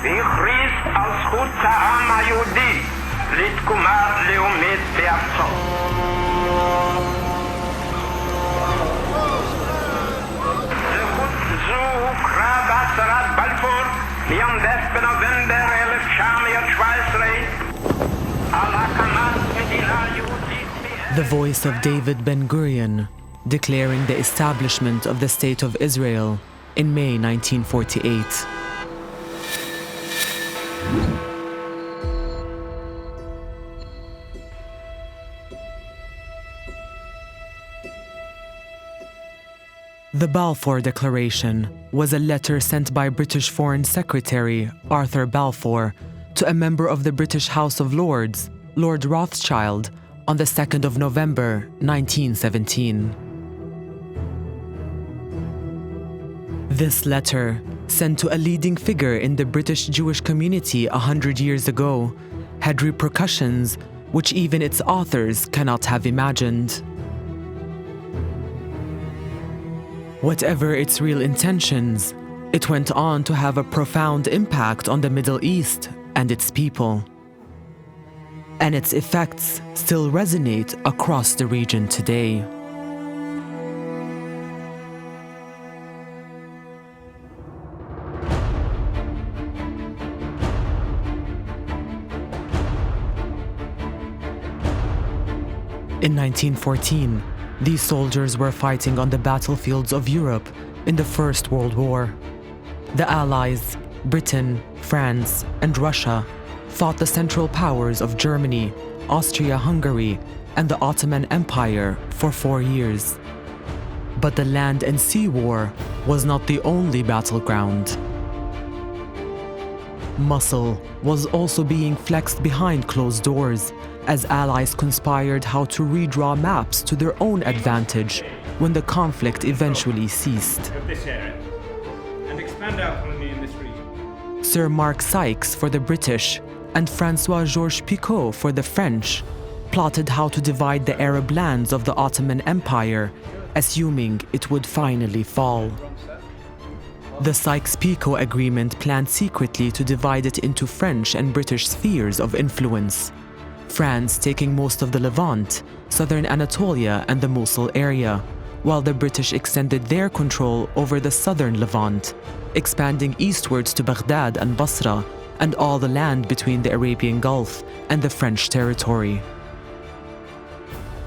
והכריז על זכות העם היהודי לתקומה לאומית בארצו. זכות זו הוכרה בהצהרת בלפור מיום ב' בנובמבר 1917 על הקמת מדינה יהודית. The voice of David Ben-Gurion, declaring the establishment of the State of Israel in May 1948. The Balfour Declaration was a letter sent by British Foreign Secretary Arthur Balfour to a member of the British House of Lords, Lord Rothschild, on the 2nd of November 1917. This letter, sent to a leading figure in the British Jewish community 100 years ago, had repercussions which even its authors cannot have imagined. Whatever its real intentions, it went on to have a profound impact on the Middle East and its people. And its effects still resonate across the region today. In 1914, these soldiers were fighting on the battlefields of Europe in the First World War. The Allies, Britain, France, and Russia, fought the Central Powers of Germany, Austria-Hungary, and the Ottoman Empire for 4 years. But the land and sea war was not the only battleground. Muscle was also being flexed behind closed doors as allies conspired how to redraw maps to their own advantage when the conflict eventually ceased. Sir Mark Sykes for the British and François-Georges Picot for the French plotted how to divide the Arab lands of the Ottoman Empire, assuming it would finally fall. The Sykes-Picot Agreement planned secretly to divide it into French and British spheres of influence, France taking most of the Levant, southern Anatolia and the Mosul area, while the British extended their control over the southern Levant, expanding eastwards to Baghdad and Basra and all the land between the Arabian Gulf and the French territory.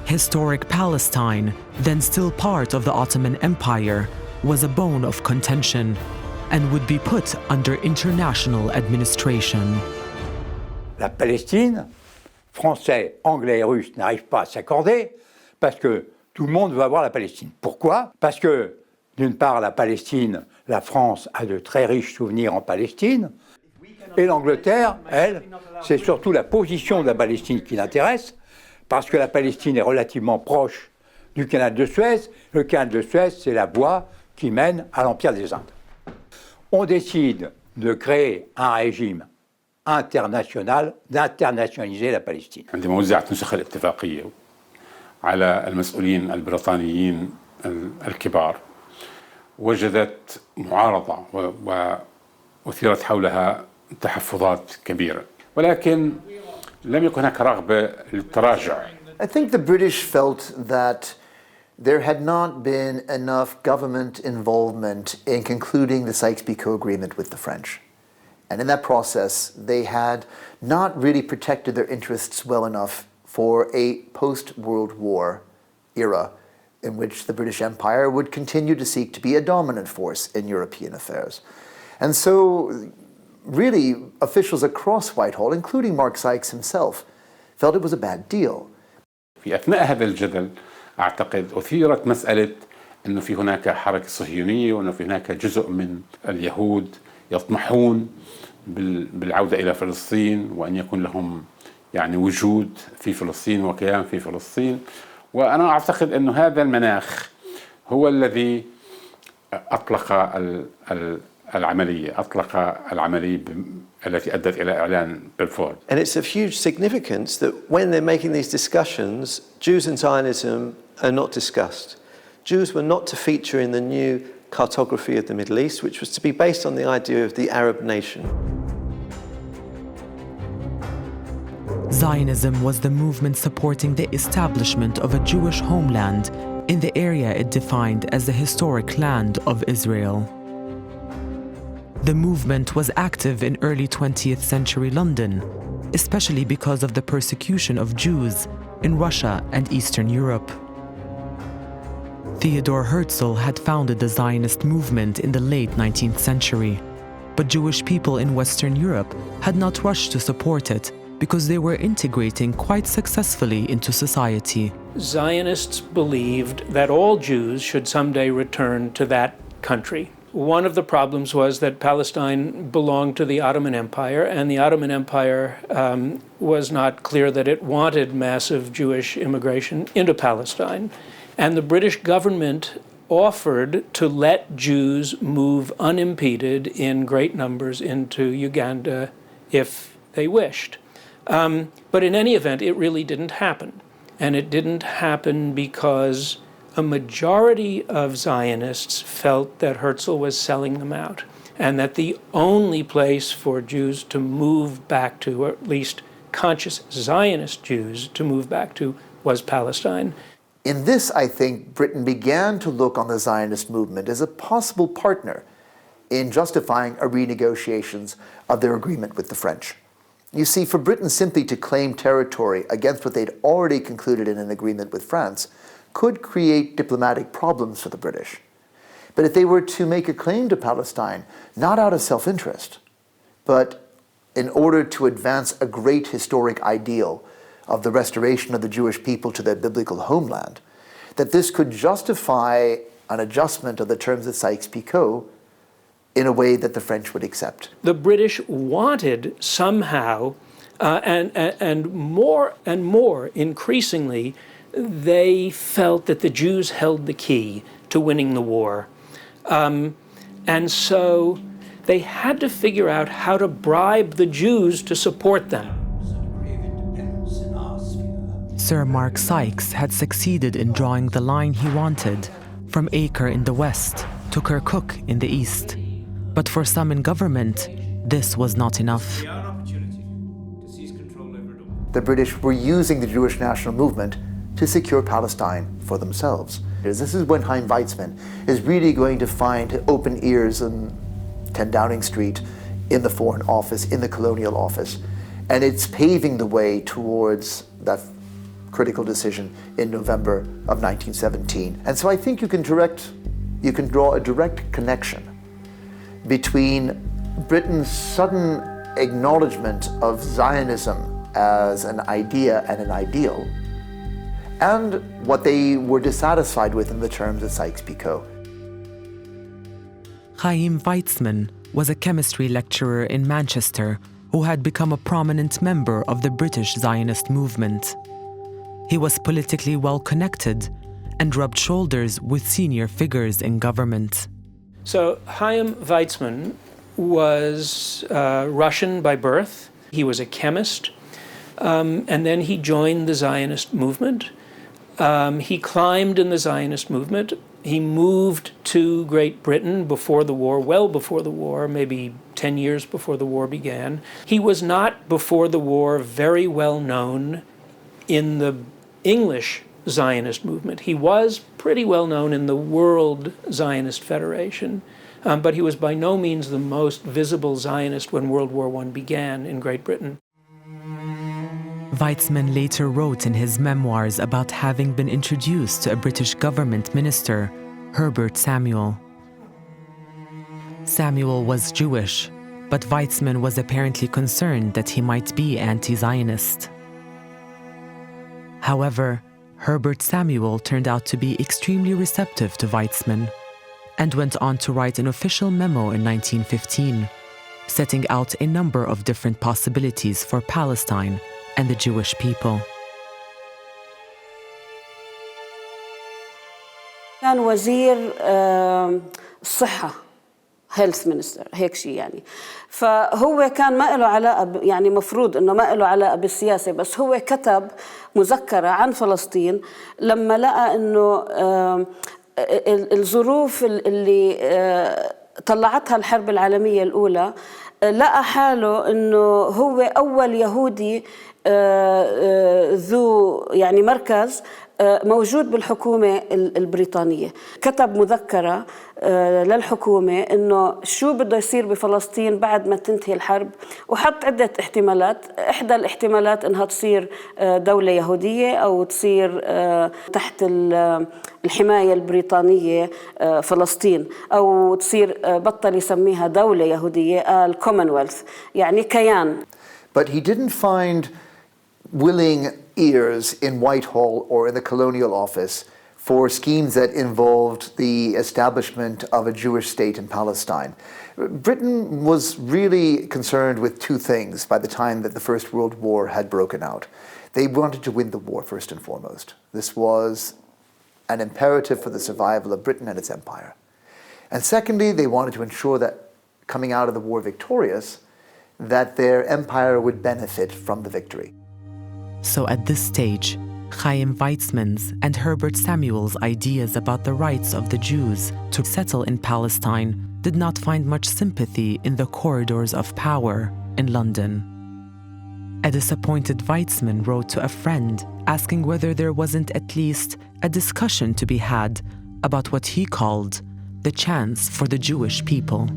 Historic Palestine, then still part of the Ottoman Empire, was a bone of contention and would be put under international administration. La Palestine, Français, Anglais et Russes n'arrivent pas à s'accorder parce que tout le monde veut avoir la Palestine. Pourquoi? Parce que, d'une part, la Palestine, la France a de très riches souvenirs en Palestine, et l'Angleterre, elle, c'est surtout la position de la Palestine qui l'intéresse, parce que la Palestine est relativement proche du canal de Suez. Le canal de Suez, c'est la voie qui mène à l'Empire des Indes. On décide de créer un régime international, d'internationaliser la Palestine. عندما وزعت نسخ الاتفاقية على المسؤولين البريطانيين الكبار وجدت معارضة وأثيرت حولها تحفظات كبيرة ولكن لم يكن هناك رغبة للتراجع. I think the British felt that there had not been enough government involvement in concluding the Sykes-Picot Agreement with the French. And in that process, they had not really protected their interests well enough for a post-World War era in which the British Empire would continue to seek to be a dominant force in European affairs. And so, really, officials across Whitehall, including Mark Sykes himself, felt it was a bad deal. في أثناء هذا الجدل أعتقد أثيرت مسألة أنه في هناك حركة صهيونية وأنه في هناك جزء من اليهود يطمحون بالعودة إلى فلسطين وأن يكون لهم يعني وجود في فلسطين وكيان في فلسطين. وأنا أعتقد أن هذا المناخ هو الذي أطلق العملية التي أدت إلى إعلان بلفور. And it's of huge significance that when they're making these discussions, Jews and Zionism are not discussed. Jews were not to feature in the new cartography of the Middle East, which was to be based on the idea of the Arab nation. Zionism was the movement supporting the establishment of a Jewish homeland in the area it defined as the historic land of Israel. The movement was active in early 20th century London, especially because of the persecution of Jews in Russia and Eastern Europe. Theodor Herzl had founded the Zionist movement in the late 19th century, but Jewish people in Western Europe had not rushed to support it because they were integrating quite successfully into society. Zionists believed that all Jews should someday return to that country. One of the problems was that Palestine belonged to the Ottoman Empire, and the Ottoman Empire was not clear that it wanted massive Jewish immigration into Palestine. And the British government offered to let Jews move unimpeded in great numbers into Uganda if they wished. But in any event, it really didn't happen. And it didn't happen because a majority of Zionists felt that Herzl was selling them out, and that the only place for Jews to move back to, or at least conscious Zionist Jews to move back to, was Palestine. In this, I think, Britain began to look on the Zionist movement as a possible partner in justifying a renegotiations of their agreement with the French. You see, for Britain simply to claim territory against what they'd already concluded in an agreement with France could create diplomatic problems for the British. But if they were to make a claim to Palestine, not out of self-interest, but in order to advance a great historic ideal of the restoration of the Jewish people to their biblical homeland, that this could justify an adjustment of the terms of Sykes-Picot in a way that the French would accept. The British wanted somehow, and more increasingly, they felt that the Jews held the key to winning the war. And so they had to figure out how to bribe the Jews to support them. Sir Mark Sykes had succeeded in drawing the line he wanted from Acre in the west to Kirkuk in the east. But for some in government, this was not enough. The British were using the Jewish national movement to secure Palestine for themselves. This is when Chaim Weizmann is really going to find open ears in 10 Downing Street, in the Foreign Office, in the Colonial Office. And it's paving the way towards that critical decision in November of 1917. And so I think you can draw a direct connection between Britain's sudden acknowledgement of Zionism as an idea and an ideal, and what they were dissatisfied with in the terms of Sykes-Picot. Chaim Weizmann was a chemistry lecturer in Manchester who had become a prominent member of the British Zionist movement. He was politically well connected and rubbed shoulders with senior figures in government. So Chaim Weizmann was Russian by birth. He was a chemist, and then he joined the Zionist movement. He climbed in the Zionist movement. He moved to Great Britain before the war, well before the war, maybe 10 years before the war began. He was not, before the war, very well known in the English Zionist movement. He was pretty well known in the World Zionist Federation, but he was by no means the most visible Zionist when World War I began in Great Britain. Weizmann later wrote in his memoirs about having been introduced to a British government minister, Herbert Samuel. Samuel was Jewish, but Weizmann was apparently concerned that he might be anti-Zionist. However, Herbert Samuel turned out to be extremely receptive to Weizmann and went on to write an official memo in 1915, setting out a number of different possibilities for Palestine and the Jewish people. كان وزير الصحة health minister هيك شيء يعني فهو كان ما له علاقة يعني مفروض إنه ما له علاقة بالسياسة بس هو كتب مذكرة عن فلسطين لما لقى إنه الظروف اللي طلعتها الحرب العالمية الأولى لقى حاله أنه هو أول يهودي ذو يعني مركز موجود بالحكومة البريطانية. كتب مذكرة للحكومة إنه شو بده يصير بفلسطين بعد ما تنتهي الحرب، وحط عدة احتمالات. إحدى الاحتمالات إنها تصير دولة يهودية أو تصير تحت الحماية البريطانية فلسطين، أو تصير بطل يسميها دولة يهودية الكومنولث يعني كيان. But he didn't find willing ears in Whitehall or in the colonial office for schemes that involved the establishment of a Jewish state in Palestine. Britain was really concerned with two things by the time that the First World War had broken out. They wanted to win the war first and foremost. This was an imperative for the survival of Britain and its empire. And secondly, they wanted to ensure that coming out of the war victorious, that their empire would benefit from the victory. So at this stage, Chaim Weizmann's and Herbert Samuel's ideas about the rights of the Jews to settle in Palestine did not find much sympathy in the corridors of power in London. A disappointed Weizmann wrote to a friend asking whether there wasn't at least a discussion to be had about what he called the chance for the Jewish people.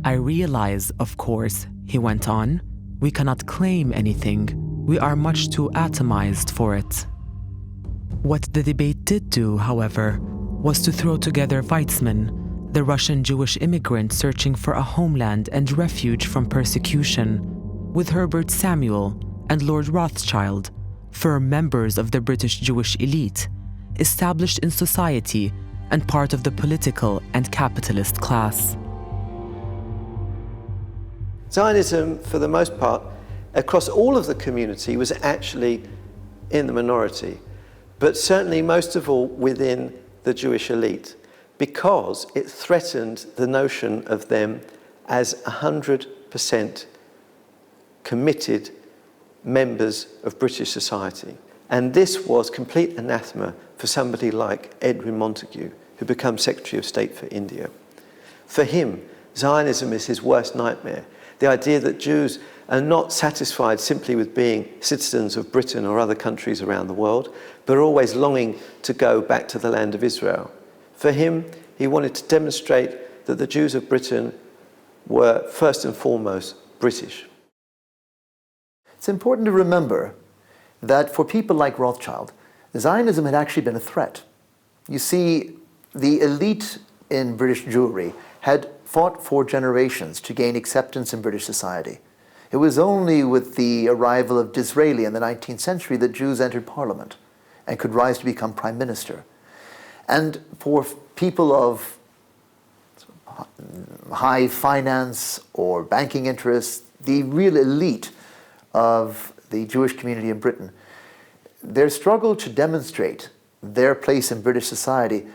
I realize, of course, he went on, we cannot claim anything. We are much too atomized for it. What the debate did do, however, was to throw together Weizmann, the Russian Jewish immigrant searching for a homeland and refuge from persecution, with Herbert Samuel and Lord Rothschild, firm members of the British Jewish elite, established in society and part of the political and capitalist class. Zionism, for the most part, across all of the community was actually in the minority, but certainly most of all within the Jewish elite, because it threatened the notion of them as 100% committed members of British society. And this was complete anathema for somebody like Edwin Montagu, who becomes Secretary of State for India. For him, Zionism is his worst nightmare. The idea that Jews are not satisfied simply with being citizens of Britain or other countries around the world, but are always longing to go back to the land of Israel. For him, he wanted to demonstrate that the Jews of Britain were first and foremost British. It's important to remember that for people like Rothschild, Zionism had actually been a threat. You see, the elite in British Jewry had fought for generations to gain acceptance in British society. It was only with the arrival of Disraeli in the 19th century that Jews entered Parliament and could rise to become Prime Minister. And for people of high finance or banking interests, the real elite of the Jewish community in Britain, their struggle to demonstrate their place in British society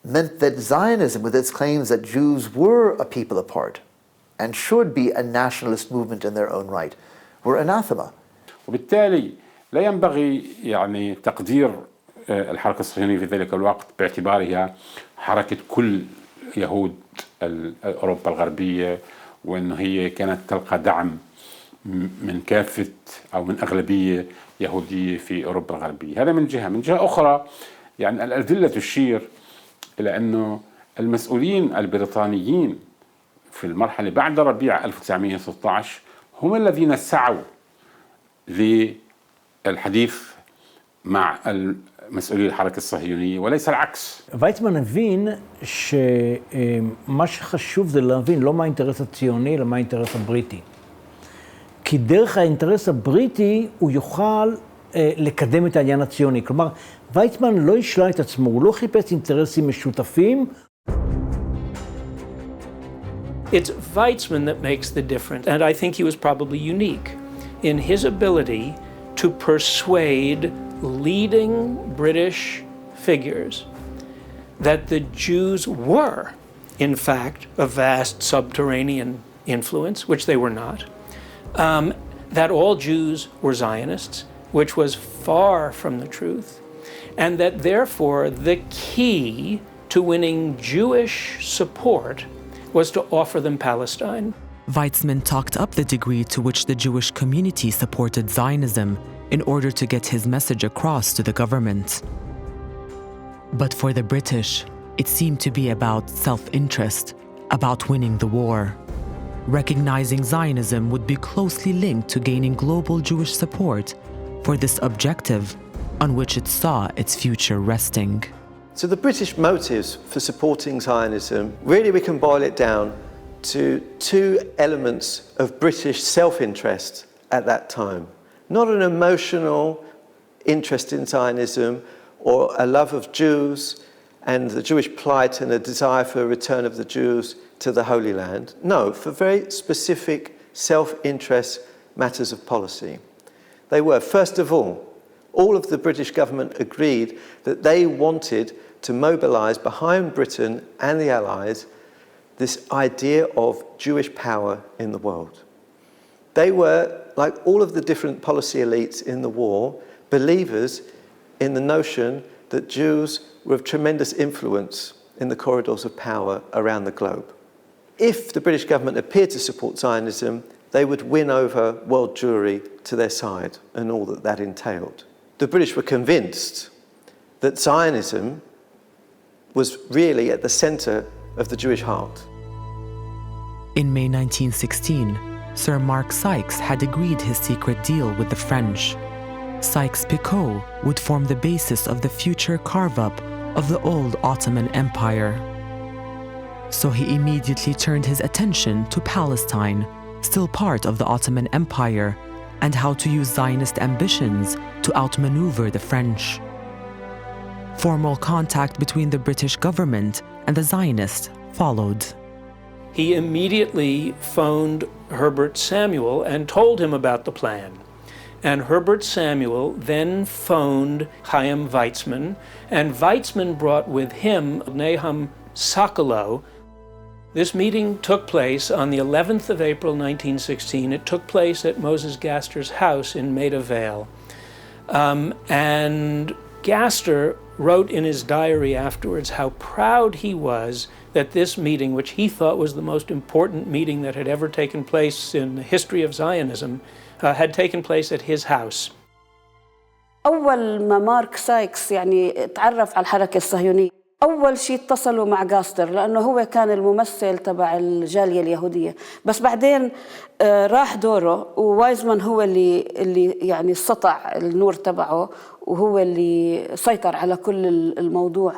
meant that Zionism, with its claims that Jews were a people apart and should be a nationalist movement in their own right, were anathema. وبالتالي لا ينبغي يعني تقدير الحركة الصهيونية في ذلك الوقت باعتبارها حركة كل يهود أوروبا الغربية، وأنه هي كانت تلقى دعم من كافة أو من أغلبية يهودية في أوروبا الغربية. هذا من جهة. من جهة أخرى يعني الأدلة تشير إلى أنه المسؤولين البريطانيين في المرحلة بعد ربيع 1916 هم الذين سعوا للحديث مع مسؤولي الحركة الصهيونية وليس العكس. ויצמן הבין שמה שחשוב זה להבין לא מה האינטרס הציוני, אלא מה האינטרס הבריטי. כי דרך האינטרס הבריטי הוא יוכל לקדם את העניין הציוני. כלומר, ויצמן לא השלה את עצמו, הוא לא חיפש אינטרסים משותפים. It's Weizmann that makes the difference, and I think he was probably unique in his ability to persuade leading British figures that the Jews were, in fact, a vast subterranean influence, which they were not, that all Jews were Zionists, which was far from the truth, and that therefore the key to winning Jewish support was to offer them Palestine. Weizmann talked up the degree to which the Jewish community supported Zionism in order to get his message across to the government. But for the British, it seemed to be about self-interest, about winning the war. Recognizing Zionism would be closely linked to gaining global Jewish support for this objective on which it saw its future resting. So the British motives for supporting Zionism, really we can boil it down to two elements of British self-interest at that time. Not an emotional interest in Zionism or a love of Jews and the Jewish plight and a desire for a return of the Jews to the Holy Land. No, for very specific self-interest matters of policy. They were, first of all of the British government agreed that they wanted to mobilise behind Britain and the Allies this idea of Jewish power in the world. They were, like all of the different policy elites in the war, believers in the notion that Jews were of tremendous influence in the corridors of power around the globe. If the British government appeared to support Zionism, they would win over world Jewry to their side and all that that entailed. The British were convinced that Zionism was really at the centre of the Jewish heart. In May 1916, Sir Mark Sykes had agreed his secret deal with the French. Sykes-Picot would form the basis of the future carve-up of the old Ottoman Empire. So he immediately turned his attention to Palestine, still part of the Ottoman Empire, and how to use Zionist ambitions to outmaneuver the French. Formal contact between the British government and the Zionists followed. He immediately phoned Herbert Samuel and told him about the plan. And Herbert Samuel then phoned Chaim Weizmann, and Weizmann brought with him Nahum Sokolow. This meeting took place on the 11th of April 1916. It took place at Moses Gaster's house in Maida Vale. And Gaster wrote in his diary afterwards how proud he was that this meeting, which he thought was the most important meeting that had ever taken place in the history of Zionism, had taken place at his house. أول ما مارك سايكس يعني تعرف على الحركة الصهيونية، أول شيء اتصلوا مع جاستر لأنه هو كان الممثل تبع الجالية اليهودية، بس بعدين راح دوره ووايزمان هو اللي يعني سطع النور تبعه وهو اللي سيطر على كل الموضوع.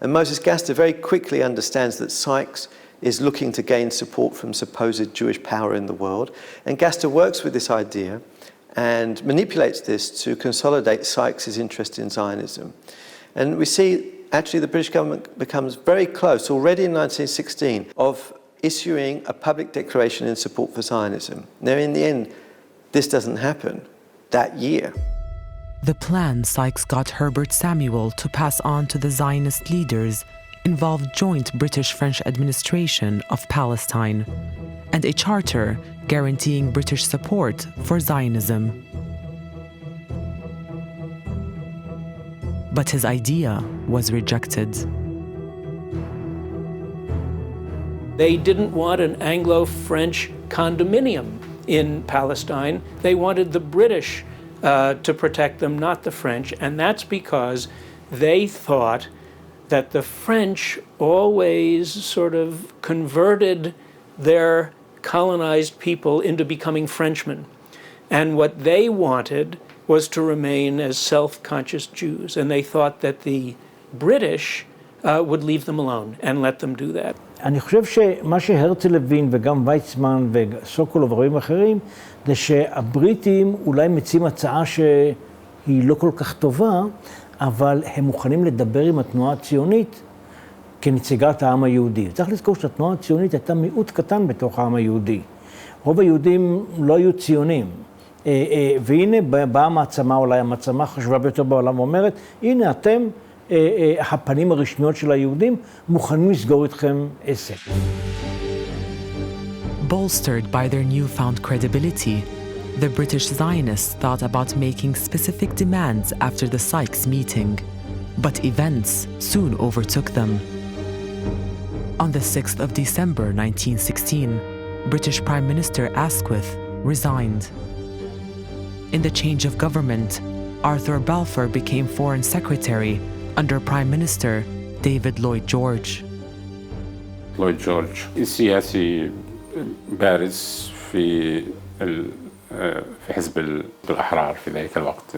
And Moses Gaster very quickly understands that Sykes is looking to gain support from supposed Jewish power in the world, and Gaster works with this idea and manipulates this to consolidate Sykes' interest in Zionism. And we see actually the British government becomes very close already in 1916 of issuing a public declaration in support for Zionism. Now in the end, this doesn't happen that year. The plan Sykes got Herbert Samuel to pass on to the Zionist leaders involved joint British-French administration of Palestine and a charter guaranteeing British support for Zionism. But his idea was rejected. They didn't want an Anglo-French condominium in Palestine. They wanted the British to protect them, not the French, and that's because they thought that the French always sort of converted their colonized people into becoming Frenchmen. And what they wanted was to remain as self-conscious Jews, and they thought that the British would leave them alone and let them do that. אני חושב שמה שהרצל הבין וגם ויצמן וסוקולוב ורבים אחרים זה שהבריטים אולי מציעים הצעה שהיא לא כל כך טובה, אבל הם מוכנים לדבר עם התנועה הציונית כנציגת העם היהודי. צריך לזכור שהתנועה הציונית הייתה מיעוט קטן בתוך העם היהודי. רוב היהודים לא היו ציונים. והנה באה מעצמה, אולי המעצמה החשובה ביותר בעולם, ואומרת, הנה אתם, הפנים הרשמיות של היהודים, מוכנים לסגור איתכם עסק. Bolstered by their newfound credibility, the British Zionists thought about making specific demands after the Sykes meeting, but events soon overtook them. On the 6th of December 1916, British Prime Minister Asquith resigned. In the change of government, Arthur Balfour became Foreign Secretary under Prime Minister David Lloyd George. لويد جورج سياسي بارز في حزب الأحرار في ذلك الوقت،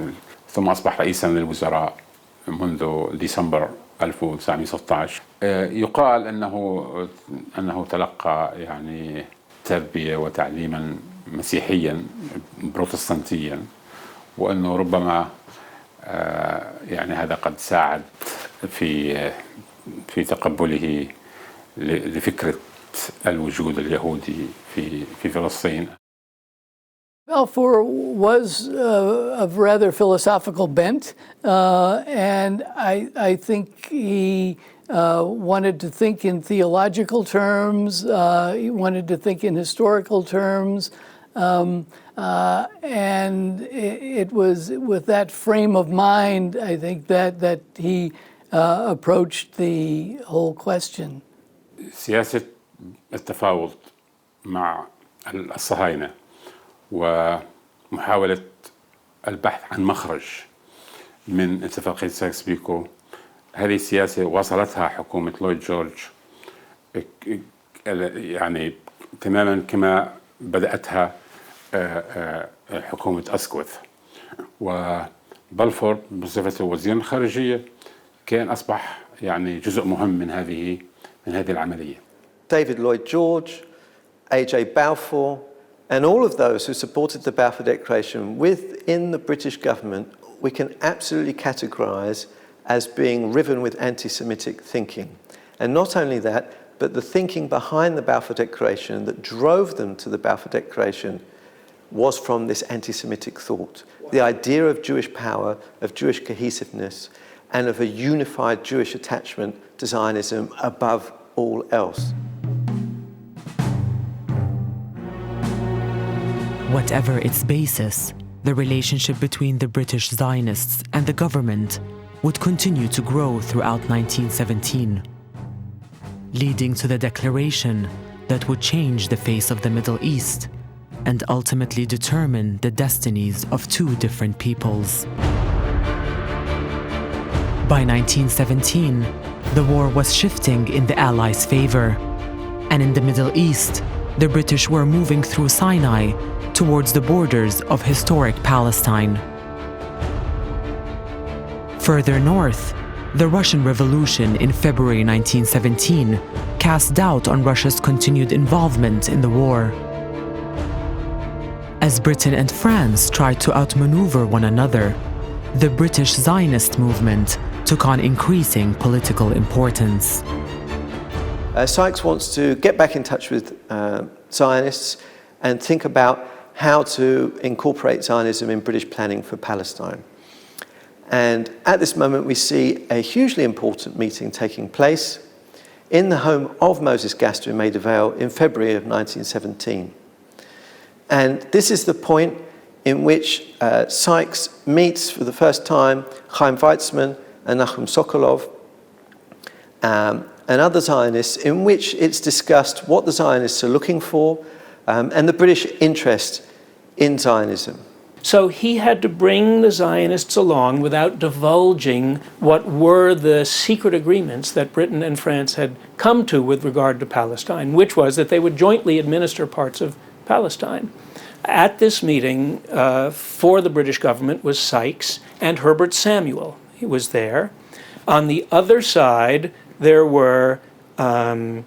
ثم أصبح رئيسا للوزراء منذ ديسمبر 1916. يقال أنه تلقى يعني تربية وتعليما مسيحيا بروتستانتيا، وأنه ربما يعني هذا قد ساعد في تقبله لفكرة الوجود اليهودي في فلسطين. Balfour was of rather philosophical bent, and I think he wanted to think in theological terms, he wanted to think in historical terms, and it was with that frame of mind, I think, that he approached the whole question. سياسة التفاوض مع الصهاينة ومحاولة البحث عن مخرج من اتفاقية سايكس بيكو، هذه السياسة وصلتها حكومة لويد جورج يعني تماما كما بدأتها حكومة أسكوث. وبلفور بصفته وزير الخارجية كان أصبح يعني جزء مهم من هذه العملية. David Lloyd George, A.J. Balfour, and all of those who supported the Balfour Declaration within the British government, we can absolutely categorise as being riven with anti-Semitic thinking. And not only that, but the thinking behind the Balfour Declaration that drove them to the Balfour Declaration was from this anti-Semitic thought. The idea of Jewish power, of Jewish cohesiveness, and of a unified Jewish attachment to Zionism above all else. Whatever its basis, the relationship between the British Zionists and the government would continue to grow throughout 1917, leading to the declaration that would change the face of the Middle East and ultimately determine the destinies of two different peoples. By 1917, the war was shifting in the Allies' favor, and in the Middle East, the British were moving through Sinai towards the borders of historic Palestine. Further north, the Russian Revolution in February 1917 cast doubt on Russia's continued involvement in the war. As Britain and France tried to outmaneuver one another, the British Zionist movement took on increasing political importance. Sykes wants to get back in touch with Zionists and think about how to incorporate Zionism in British planning for Palestine. And at this moment we see a hugely important meeting taking place in the home of Moses Gaster in Maida Vale in February of 1917. And this is the point in which Sykes meets for the first time Chaim Weizmann and Nachum Sokolov and other Zionists, in which it's discussed what the Zionists are looking for and the British interest in Zionism. So he had to bring the Zionists along without divulging what were the secret agreements that Britain and France had come to with regard to Palestine, which was that they would jointly administer parts of Palestine. At this meeting for the British government was Sykes and Herbert Samuel. He was there. On the other side, there were Weizmann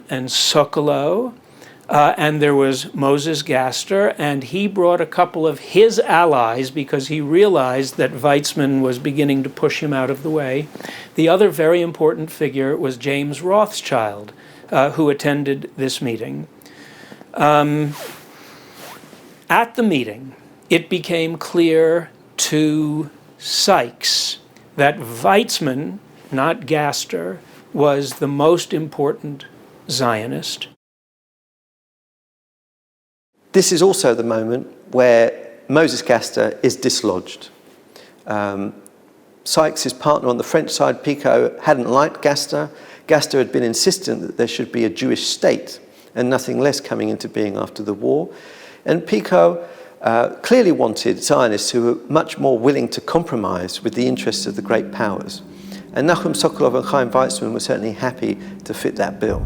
and Sokolov, and there was Moses Gaster, and he brought a couple of his allies because he realized that Weizmann was beginning to push him out of the way. The other very important figure was James Rothschild, who attended this meeting. At the meeting, it became clear to Sykes that Weizmann, not Gaster, was the most important Zionist. This is also the moment where Moses Gaster is dislodged. Sykes' partner on the French side, Picot, hadn't liked Gaster. Gaster had been insistent that there should be a Jewish state, and nothing less coming into being after the war. And Picot clearly wanted Zionists who were much more willing to compromise with the interests of the great powers. And Nachum Sokolov and Chaim Weizmann were certainly happy to fit that bill.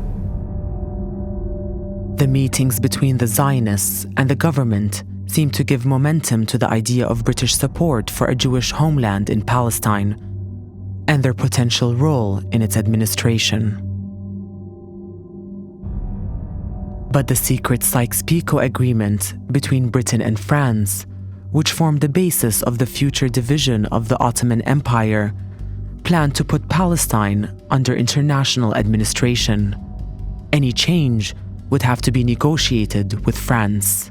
The meetings between the Zionists and the government seemed to give momentum to the idea of British support for a Jewish homeland in Palestine and their potential role in its administration. But the secret Sykes-Picot Agreement between Britain and France, which formed the basis of the future division of the Ottoman Empire, planned to put Palestine under international administration. Any change would have to be negotiated with France.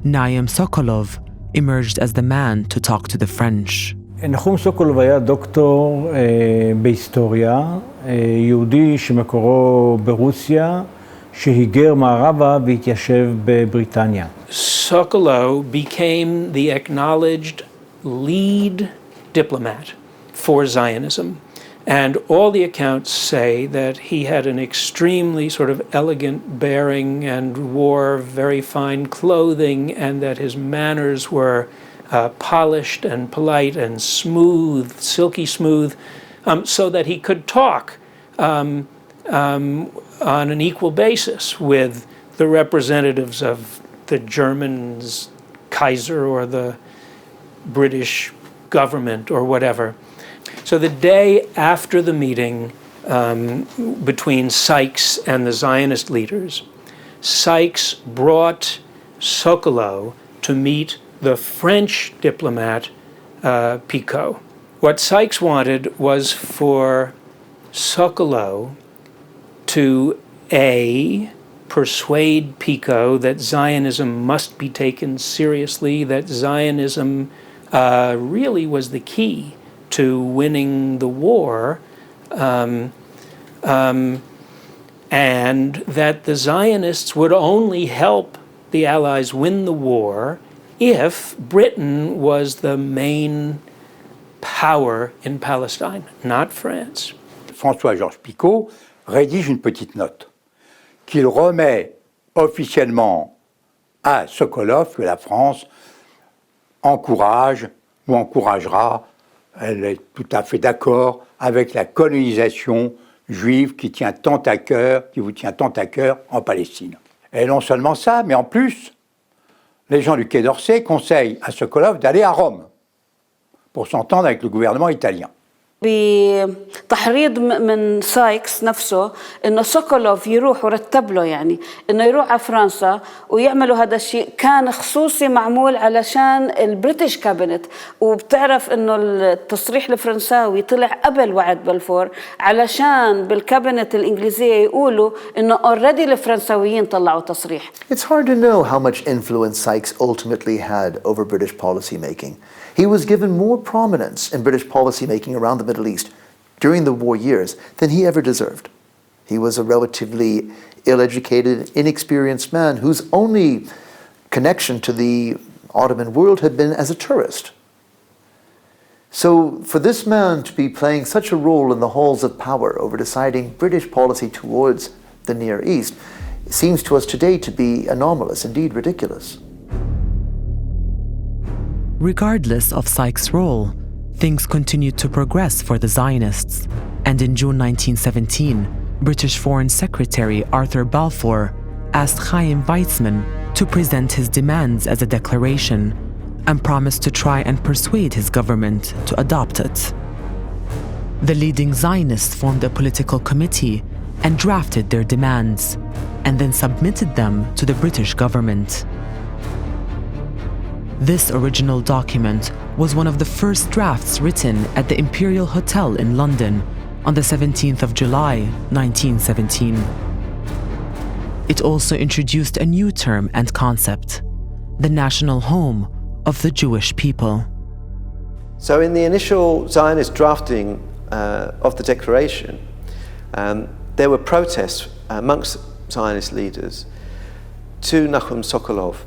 Naim Sokolov emerged as the man to talk to the French. נחום סוקולוב היה דוקטור בהיסטוריה, יהודי שמקורו ברוסיה, שהיגר מערבה והתיישב בבריטניה. Sokolov became the acknowledged lead diplomat for Zionism. And all the accounts say that he had an extremely sort of elegant bearing and wore very fine clothing, and that his manners were polished and polite and smooth, silky smooth, so that he could talk on an equal basis with the representatives of the German Kaiser or the British government or whatever. So the day after the meeting between Sykes and the Zionist leaders, Sykes brought Sokolov to meet the French diplomat Picot. What Sykes wanted was for Sokolov to persuade Picot that Zionism must be taken seriously, that Zionism really was the key to winning the war, and that the Zionists would only help the Allies win the war if Britain was the main power in Palestine, not France. François-Georges Picot rédige une petite note qu'il remet officiellement à Sokolov que la France encourage ou encouragera. Elle est tout à fait d'accord avec la colonisation juive qui vous tient tant à cœur en Palestine. Et non seulement ça, mais en plus, les gens du Quai d'Orsay conseillent à Sokolov d'aller à Rome pour s'entendre avec le gouvernement italien. بتحريض من سايكس نفسه انه سوكولوف يروح ورتب له يعني انه يروح على فرنسا ويعملوا هذا الشيء كان خصوصي معمول علشان البريتش كابينت وبتعرف انه التصريح الفرنساوي طلع قبل وعد بلفور علشان بالكابينت الانجليزيه يقولوا انه اوريدي الفرنساويين طلعوا تصريح. It's hard to know how much influence Sykes ultimately had over British policy making. He was given more prominence in British policymaking around the Middle East during the war years than he ever deserved. He was a relatively ill-educated, inexperienced man whose only connection to the Ottoman world had been as a tourist. So for this man to be playing such a role in the halls of power over deciding British policy towards the Near East seems to us today to be anomalous, indeed ridiculous. Regardless of Sykes' role, things continued to progress for the Zionists, and in June 1917, British Foreign Secretary Arthur Balfour asked Chaim Weizmann to present his demands as a declaration and promised to try and persuade his government to adopt it. The leading Zionists formed a political committee and drafted their demands, and then submitted them to the British government. This original document was one of the first drafts written at the Imperial Hotel in London on the 17th of July, 1917. It also introduced a new term and concept, the national home of the Jewish people. So in the initial Zionist drafting of the declaration, there were protests amongst Zionist leaders to Nachum Sokolov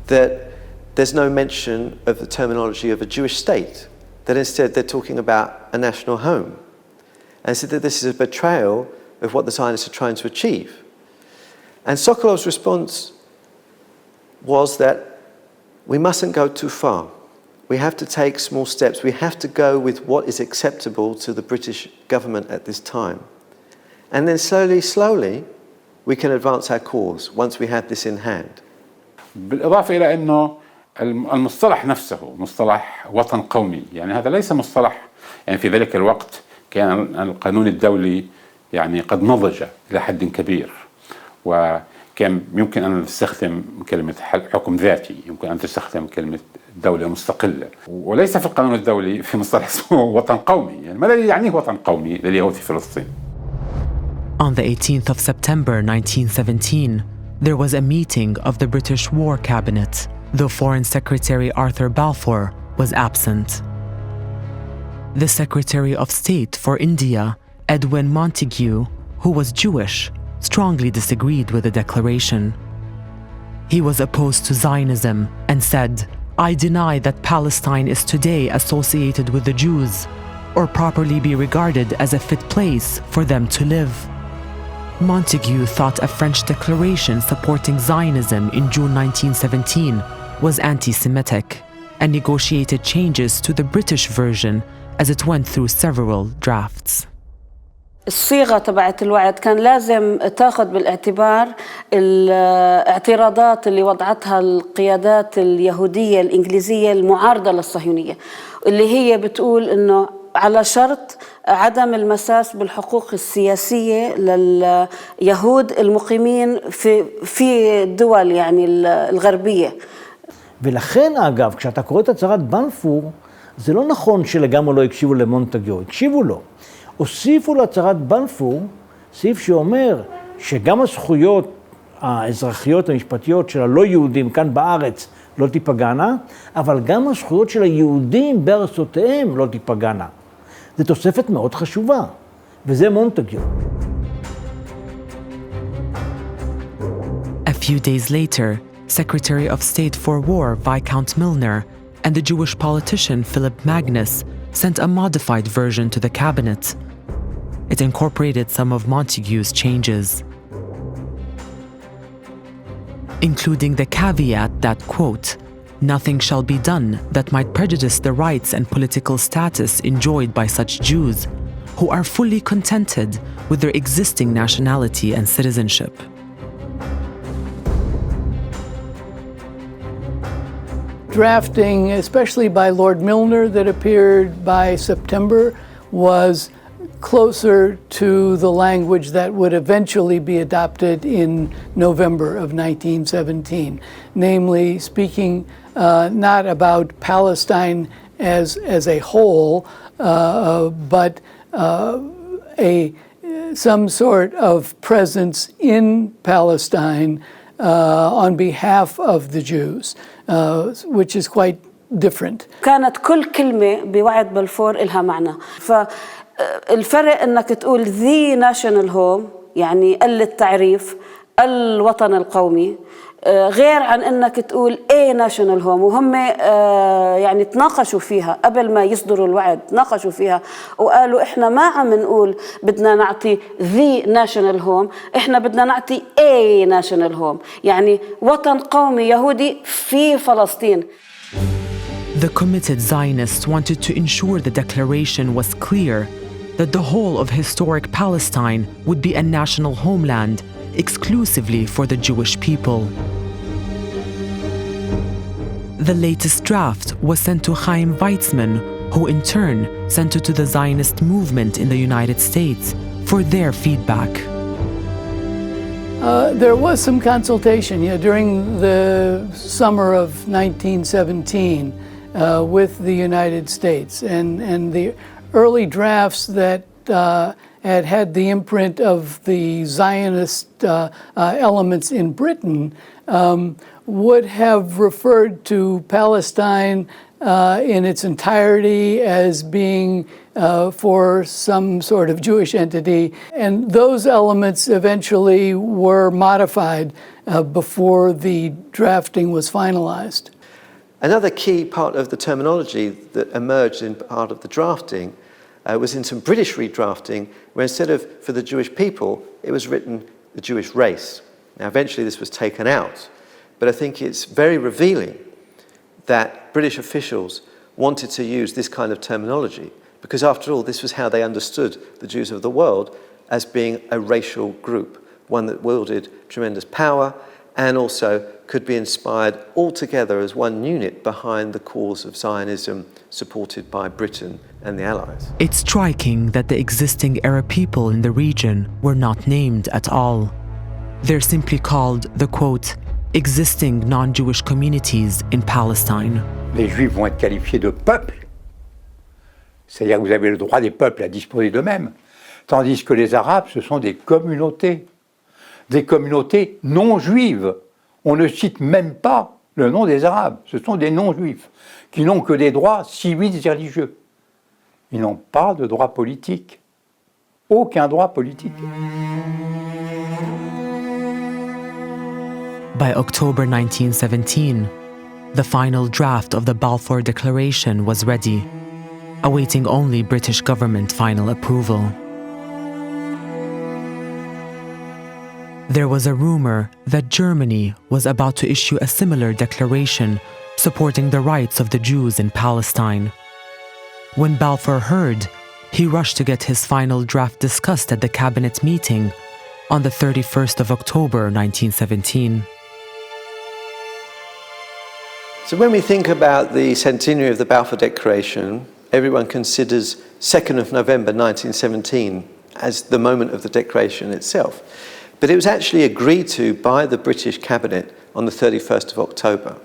that there's no mention of the terminology of a Jewish state, that instead they're talking about a national home. And said that this is a betrayal of what the Zionists are trying to achieve. And Sokolov's response was that we mustn't go too far. We have to take small steps. We have to go with what is acceptable to the British government at this time. And then slowly, we can advance our cause once we have this in hand. بالإضافة إلى أنه المصطلح نفسه مصطلح وطن قومي، يعني هذا ليس مصطلح، يعني في ذلك الوقت كان القانون الدولي يعني قد نضج إلى حد كبير، وكان يمكن أن تستخدم كلمة حكم ذاتي، يمكن أن تستخدم كلمة دولة مستقلة، وليس في القانون الدولي في مصطلح اسمه وطن قومي. يعني ما الذي يعنيه وطن قومي لليهود في فلسطين؟ On the 18th of September 1917, there was a meeting of the British War Cabinet. The Foreign Secretary Arthur Balfour was absent. The Secretary of State for India, Edwin Montagu, who was Jewish, strongly disagreed with the declaration. He was opposed to Zionism and said, "I deny that Palestine is today associated with the Jews, or properly be regarded as a fit place for them to live." Montagu thought a French declaration supporting Zionism in June 1917 was anti-Semitic and negotiated changes to the British version as it went through several drafts. الصيغة تبعت الوعد كان لازم تاخذ بالاعتبار الاعتراضات اللي وضعتها القيادات اليهودية الإنجليزية المعارضة للصهيونية، اللي هي بتقول إنه على شرط عدم المساس بالحقوق السياسية لليهود المقيمين في الدول يعني الغربية. ולכן אגב, כשאתה קורא את הצהרת בלפור, זה לא נכון שלגמרי לא הקשיבו למונטגיו, הקשיבו לו. הוסיפו להצהרת בלפור סעיף שאומר שגם הזכויות האזרחיות המשפטיות של הלא יהודים כאן בארץ לא תיפגענה, אבל גם הזכויות של היהודים בארצותיהם לא תיפגענה. זו תוספת מאוד חשובה, וזה מונטגיו. A few days later, Secretary of State for War Viscount Milner and the Jewish politician Philip Magnus sent a modified version to the cabinet. It incorporated some of Montagu's changes, including the caveat that, quote, "Nothing shall be done that might prejudice the rights and political status enjoyed by such Jews who are fully contented with their existing nationality and citizenship." Drafting, especially by Lord Milner, that appeared by September, was closer to the language that would eventually be adopted in November of 1917, namely speaking not about Palestine as a whole, but some sort of presence in Palestine on behalf of the Jews, which is quite different. كانت كل كلمة بوعد بلفور إلها معنى. فالفرق إنك تقول the national home يعني التعريف الوطن القومي، غير عن إنك تقول a national home. وهم يعني تناقشوا فيها قبل ما يصدروا الوعد، تناقشوا فيها وقالوا إحنا ما عم نقول بدنا نعطي the national home، إحنا بدنا نعطي a national home، يعني وطن قومي يهودي في فلسطين. The committed Zionists wanted to ensure the declaration was clear that the whole of historic Palestine would be a national homeland exclusively for the Jewish people. The latest draft was sent to Chaim Weizmann, who in turn sent it to the Zionist movement in the United States for their feedback. There was some consultation during the summer of 1917 with the United States, and the early drafts that had the imprint of the Zionist elements in Britain would have referred to Palestine in its entirety as being for some sort of Jewish entity, and those elements eventually were modified before the drafting was finalized. Another key part of the terminology that emerged in part of the drafting was in some British redrafting, where instead of for the Jewish people, it was written the Jewish race. Now, eventually this was taken out, but I think it's very revealing that British officials wanted to use this kind of terminology, because after all, this was how they understood the Jews of the world, as being a racial group, one that wielded tremendous power and also could be inspired altogether as one unit behind the cause of Zionism, supported by Britain and the Allies. It's striking that the existing Arab people in the region were not named at all. They're simply called the, quote, existing non-Jewish communities in Palestine. Les Juifs vont être qualifiés de peuple, c'est-à-dire que vous avez le droit des peuples à disposer d'eux-mêmes, tandis que les Arabes, ce sont des communautés non juives. On ne cite même pas le nom des Arabes, ce sont des non-juifs, qui n'ont que des droits civils et religieux. Ils n'ont pas de droit politique, aucun droit politique. By October 1917, the final draft of the Balfour Declaration was ready, awaiting only British government final approval. There was a rumor that Germany was about to issue a similar declaration supporting the rights of the Jews in Palestine. When Balfour heard, he rushed to get his final draft discussed at the cabinet meeting on the 31st of October 1917. So when we think about the centenary of the Balfour Declaration, everyone considers 2nd of November 1917 as the moment of the declaration itself. But it was actually agreed to by the British cabinet on the 31st of October.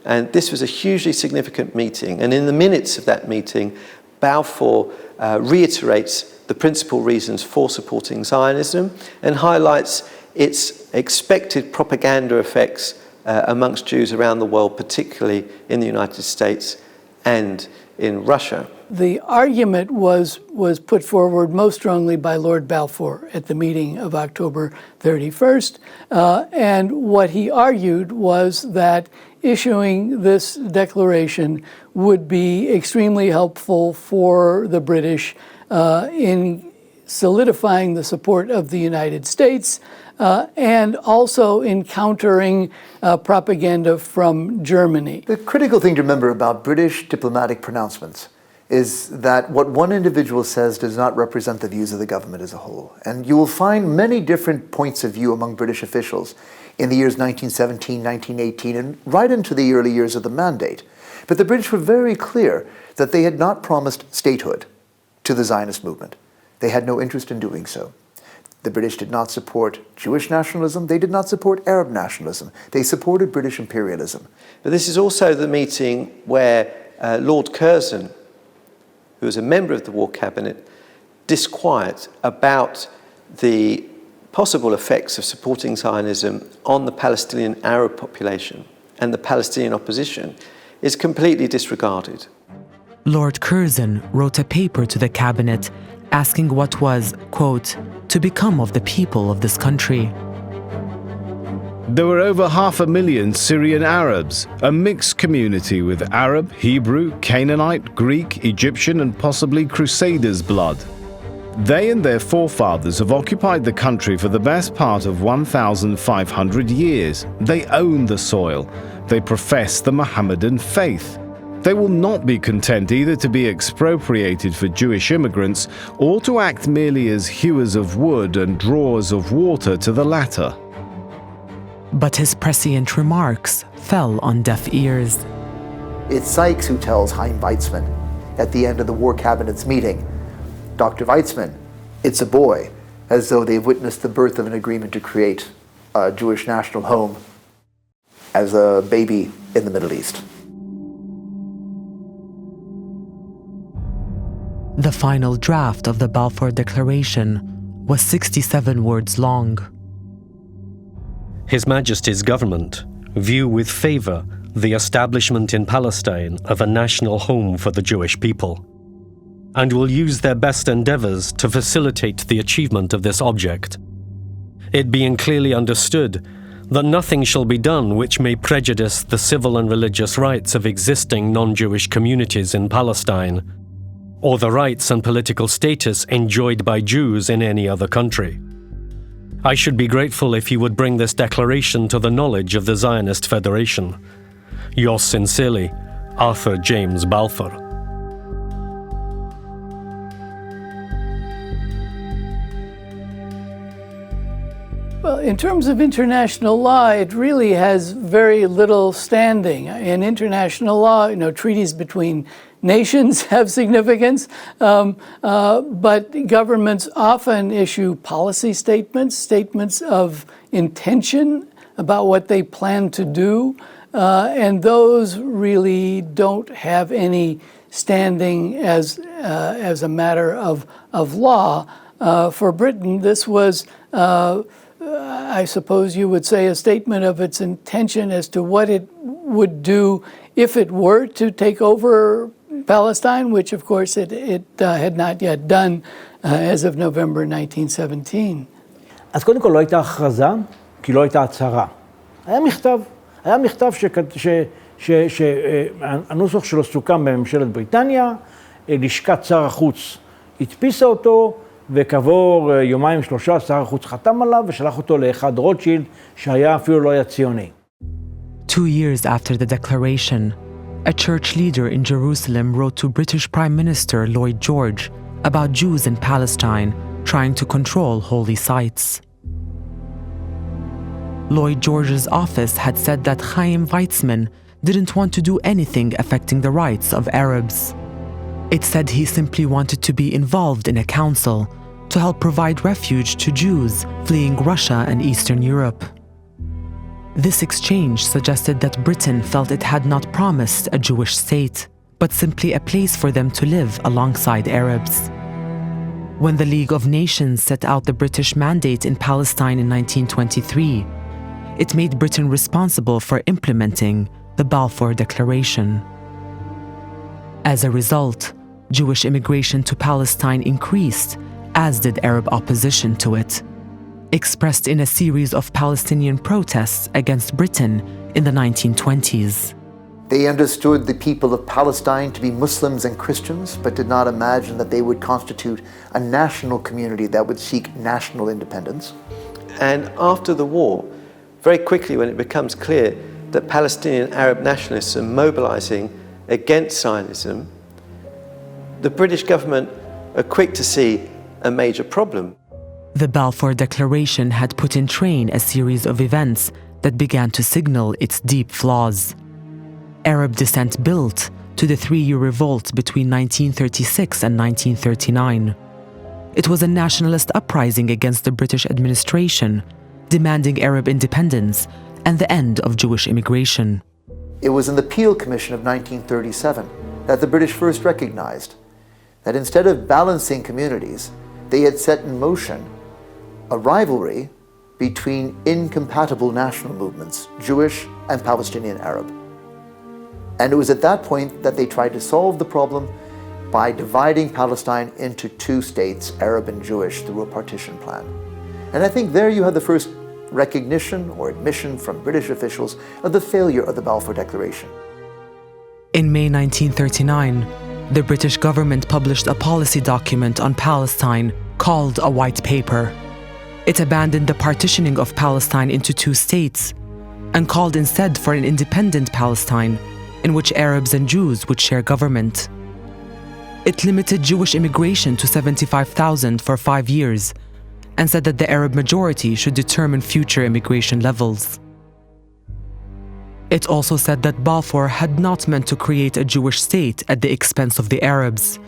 And this was a hugely significant meeting. And in the minutes of that meeting, Balfour reiterates the principal reasons for supporting Zionism and highlights its expected propaganda effects amongst Jews around the world, particularly in the United States and in Russia. The argument was put forward most strongly by Lord Balfour at the meeting of October 31st. And what he argued was that issuing this declaration would be extremely helpful for the British in solidifying the support of the United States and also in countering propaganda from Germany. The critical thing to remember about British diplomatic pronouncements is that what one individual says does not represent the views of the government as a whole. And you will find many different points of view among British officials in the years 1917, 1918, and right into the early years of the Mandate. But the British were very clear that they had not promised statehood to the Zionist movement. They had no interest in doing so. The British did not support Jewish nationalism. They did not support Arab nationalism. They supported British imperialism. But this is also the meeting where Lord Curzon, who was a member of the War Cabinet, disquiet about the possible effects of supporting Zionism on the Palestinian Arab population and the Palestinian opposition is completely disregarded. Lord Curzon wrote a paper to the cabinet asking what was, quote, to become of the people of this country. There were over 500,000 Syrian Arabs, a mixed community with Arab, Hebrew, Canaanite, Greek, Egyptian and possibly Crusaders' blood. They and their forefathers have occupied the country for the best part of 1,500 years. They own the soil. They profess the Mohammedan faith. They will not be content either to be expropriated for Jewish immigrants or to act merely as hewers of wood and drawers of water to the latter. But his prescient remarks fell on deaf ears. It's Sykes who tells Chaim Weizmann at the end of the War Cabinet's meeting, Dr. Weizmann, it's a boy, as though they've witnessed the birth of an agreement to create a Jewish national home as a baby in the Middle East. The final draft of the Balfour Declaration was 67 words long. His Majesty's government view with favour the establishment in Palestine of a national home for the Jewish people, and will use their best endeavours to facilitate the achievement of this object, it being clearly understood that nothing shall be done which may prejudice the civil and religious rights of existing non-Jewish communities in Palestine, or the rights and political status enjoyed by Jews in any other country. I should be grateful if you would bring this declaration to the knowledge of the Zionist Federation. Yours sincerely, Arthur James Balfour. Well, in terms of international law, it really has very little standing. In international law, treaties between nations have significance, but governments often issue policy statements of intention about what they plan to do, and those really don't have any standing as a matter of law. For Britain, this was I suppose you would say a statement of its intention as to what it would do if it were to take over Palestine, which of course it had not yet done as of November 1917. אז קודם כל לא הייתה הכרזה, כי לא הייתה הצהרה. היה מכתב שהנוסח שלו סוכם בממשלת בריטניה, לשכת שר החוץ הדפיסה אותו, וכעבור יומיים שלושה שר החוץ חתם עליו ושלח אותו לאחד רוטשילד שהיה אפילו לא היה ציוני. 2 years after the declaration, a church leader in Jerusalem wrote to British Prime Minister Lloyd George about Jews in Palestine trying to control holy sites. Lloyd George's office had said that Chaim Weizmann didn't want to do anything affecting the rights of Arabs. It said he simply wanted to be involved in a council to help provide refuge to Jews fleeing Russia and Eastern Europe. This exchange suggested that Britain felt it had not promised a Jewish state, but simply a place for them to live alongside Arabs. When the League of Nations set out the British mandate in Palestine in 1923, it made Britain responsible for implementing the Balfour Declaration. As a result, Jewish immigration to Palestine increased, as did Arab opposition to it, expressed in a series of Palestinian protests against Britain in the 1920s. They understood the people of Palestine to be Muslims and Christians, but did not imagine that they would constitute a national community that would seek national independence. And after the war, very quickly when it becomes clear that Palestinian Arab nationalists are mobilizing against Zionism, the British government are quick to see a major problem. The Balfour Declaration had put in train a series of events that began to signal its deep flaws. Arab dissent built to the 3-year revolt between 1936 and 1939. It was a nationalist uprising against the British administration, demanding Arab independence and the end of Jewish immigration. It was in the Peel Commission of 1937 that the British first recognized that instead of balancing communities, they had set in motion a rivalry between incompatible national movements, Jewish and Palestinian Arab. And it was at that point that they tried to solve the problem by dividing Palestine into 2 states, Arab and Jewish, through a partition plan. And I think there you have the first recognition or admission from British officials of the failure of the Balfour Declaration. In May 1939, the British government published a policy document on Palestine called a White Paper. It abandoned the partitioning of Palestine into 2 states and called instead for an independent Palestine in which Arabs and Jews would share government. It limited Jewish immigration to 75,000 for 5 years and said that the Arab majority should determine future immigration levels. It also said that Balfour had not meant to create a Jewish state at the expense of the Arabs,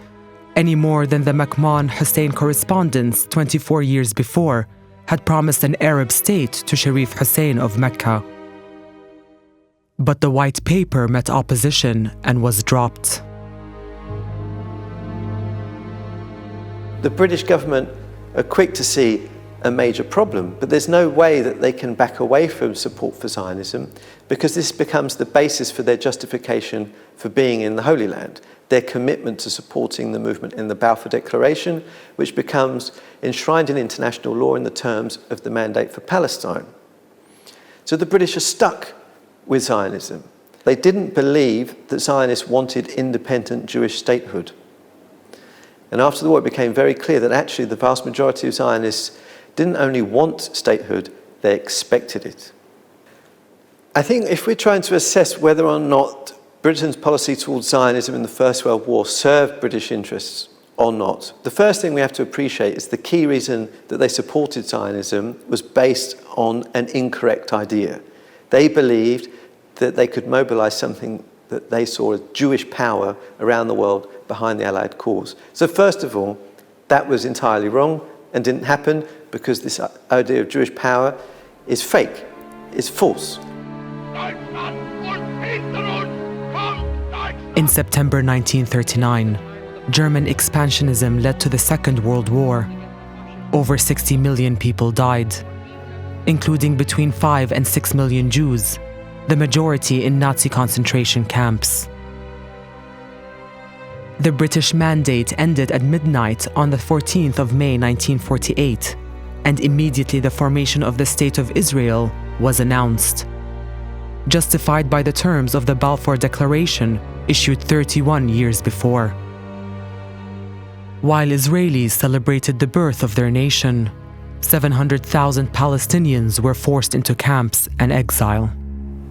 any more than the McMahon-Hussein correspondence 24 years before had promised an Arab state to Sharif Hussein of Mecca. But the White Paper met opposition and was dropped. The British government are quick to see a major problem, but there's no way that they can back away from support for Zionism because this becomes the basis for their justification for being in the Holy Land, their commitment to supporting the movement in the Balfour Declaration, which becomes enshrined in international law in the terms of the Mandate for Palestine. So the British are stuck with Zionism. They didn't believe that Zionists wanted independent Jewish statehood. And after the war, it became very clear that actually the vast majority of Zionists didn't only want statehood, they expected it. I think if we're trying to assess whether or not Britain's policy towards Zionism in the First World War served British interests or not, the first thing we have to appreciate is the key reason that they supported Zionism was based on an incorrect idea. They believed that they could mobilize something that they saw as Jewish power around the world behind the Allied cause. So first of all, that was entirely wrong and didn't happen because this idea of Jewish power is fake, it's false. In September 1939, German expansionism led to the Second World War. Over 60 million people died, including between 5 and 6 million Jews, the majority in Nazi concentration camps. The British mandate ended at midnight on the 14th of May 1948, and immediately the formation of the State of Israel was announced, justified by the terms of the Balfour Declaration issued 31 years before. While Israelis celebrated the birth of their nation, 700,000 Palestinians were forced into camps and exile.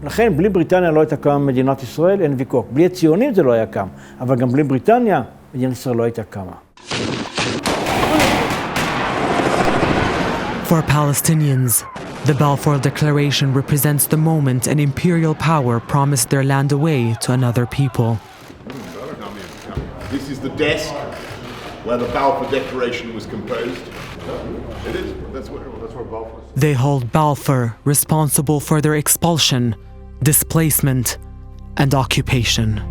לכן, בלי בריטניה לא הייתה קמה מדינת ישראל, אין ויכוח. בלי הציונים זה לא היה קם, אבל גם בלי בריטניה, מדינת ישראל לא הייתה קמה. For Palestinians, the Balfour Declaration represents the moment an imperial power promised their land away to another people. This is the desk where the Balfour Declaration was composed. It is. That's where Balfour is. They hold Balfour responsible for their expulsion, displacement, and occupation.